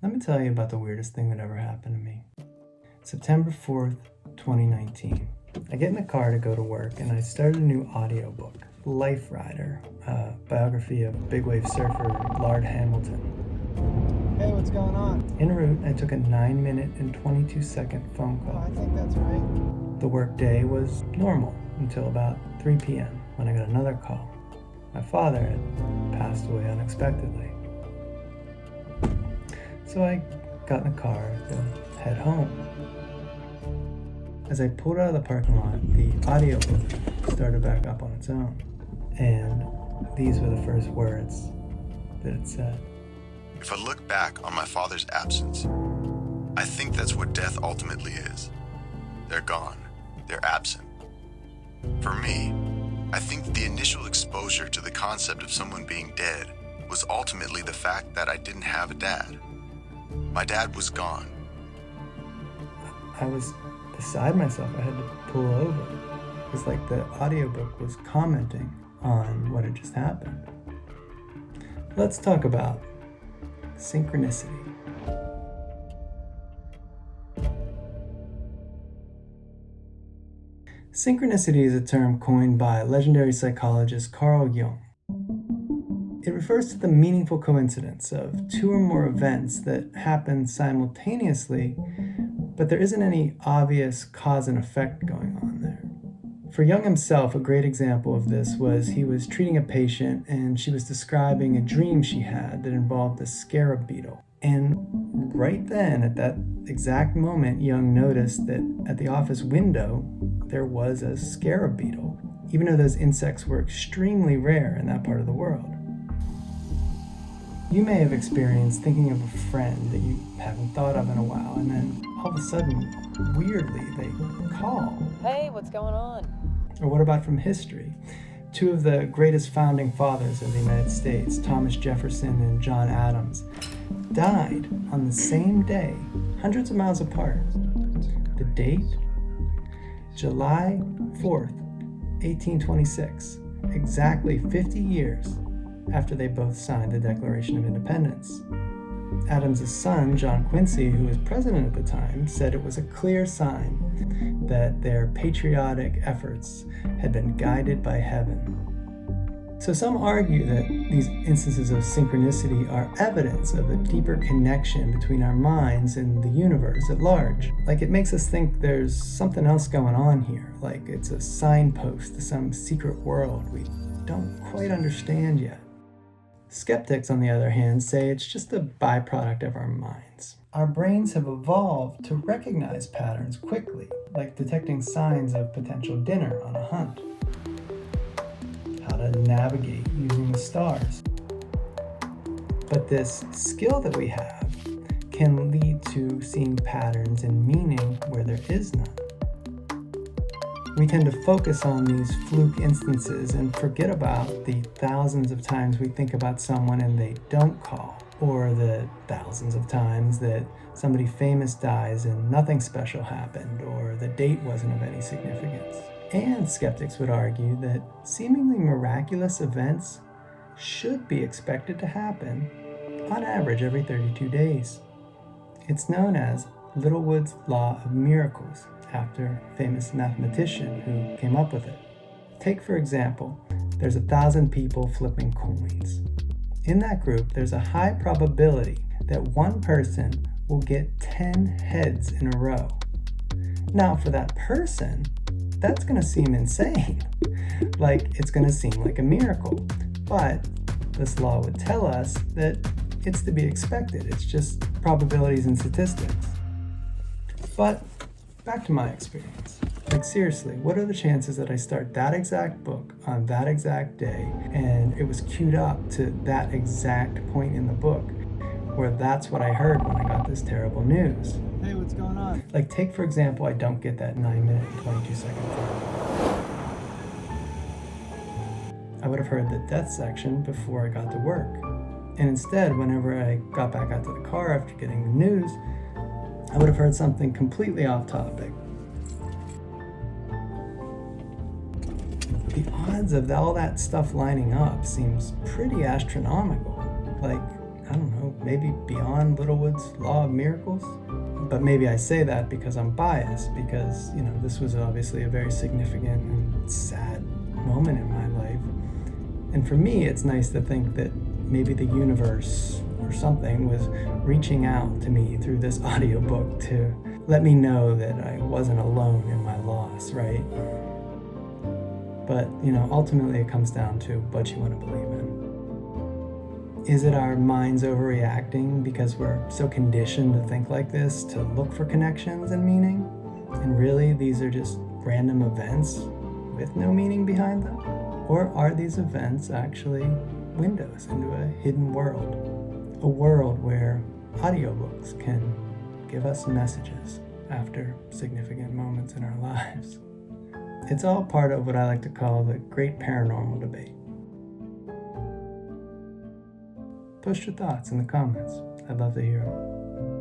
Let me tell you about the weirdest thing that ever happened to me. September 4th, 2019. I get in the car to go to work and I started a new audiobook, Life Rider, a biography of big wave surfer Lard Hamilton. Hey, what's going on? En route, I took a 9-minute and 22-second phone call. I think that's right. The work day was normal until about 3 p.m. when I got another call. My father had passed away unexpectedly. So I got in the car to head home. As I pulled out of the parking lot, the audiobook started back up on its own. And these were the first words that it said. If I look back on my father's absence, I think that's what death ultimately is. They're gone. They're absent. For me, I think the initial exposure to the concept of someone being dead was ultimately the fact that I didn't have a dad. My dad was gone. I was beside myself. I had to pull over. It was like the audiobook was commenting on what had just happened. Let's talk about synchronicity. Synchronicity is a term coined by legendary psychologist Carl Jung. It refers to the meaningful coincidence of two or more events that happen simultaneously, but there isn't any obvious cause and effect going on there. For Jung himself, a great example of this was he was treating a patient and she was describing a dream she had that involved a scarab beetle. And right then, at that exact moment, Jung noticed that at the office window, there was a scarab beetle, even though those insects were extremely rare in that part of the world. You may have experienced thinking of a friend that you haven't thought of in a while, and then all of a sudden, weirdly, they call. Hey, what's going on? Or what about from history? Two of the greatest founding fathers of the United States, Thomas Jefferson and John Adams, died on the same day, hundreds of miles apart. The date? July 4th, 1826, exactly 50 years after they both signed the Declaration of Independence. Adams' son, John Quincy, who was president at the time, said it was a clear sign that their patriotic efforts had been guided by heaven. So some argue that these instances of synchronicity are evidence of a deeper connection between our minds and the universe at large. Like it makes us think there's something else going on here, like it's a signpost to some secret world we don't quite understand yet. Skeptics, on the other hand, say it's just a byproduct of our minds. Our brains have evolved to recognize patterns quickly, like detecting signs of potential dinner on a hunt. How to navigate using the stars. But this skill that we have can lead to seeing patterns and meaning where there is none. We tend to focus on these fluke instances and forget about the thousands of times we think about someone and they don't call, or the thousands of times that somebody famous dies and nothing special happened, or the date wasn't of any significance. And skeptics would argue that seemingly miraculous events should be expected to happen on average every 32 days. It's known as Littlewood's Law of Miracles, after a famous mathematician who came up with it. Take, for example, there's 1,000 people flipping coins. In that group, there's a high probability that one person will get 10 heads in a row. Now, for that person, that's going to seem insane. Like, it's going to seem like a miracle. But this law would tell us that it's to be expected. It's just probabilities and statistics. But back to my experience. Like seriously, what are the chances that I start that exact book on that exact day and it was queued up to that exact point in the book where that's what I heard when I got this terrible news? Hey, what's going on? Like take for example, I don't get that 9-minute and 22-second phone. I would have heard the death section before I got to work. And instead, whenever I got back out to the car after getting the news, I would have heard something completely off topic. The odds of all that stuff lining up seems pretty astronomical. Like, I don't know, maybe beyond Littlewood's law of miracles? But maybe I say that because I'm biased, because, this was obviously a very significant and sad moment in my life. And for me, it's nice to think that maybe the universe or something was reaching out to me through this audiobook to let me know that I wasn't alone in my loss, right? But, ultimately it comes down to what you want to believe in. Is it our minds overreacting because we're so conditioned to think like this, to look for connections and meaning? And really, these are just random events with no meaning behind them? Or are these events actually windows into a hidden world? A world where audiobooks can give us messages after significant moments in our lives. It's all part of what I like to call the great paranormal debate. Post your thoughts in the comments. I'd love to hear them.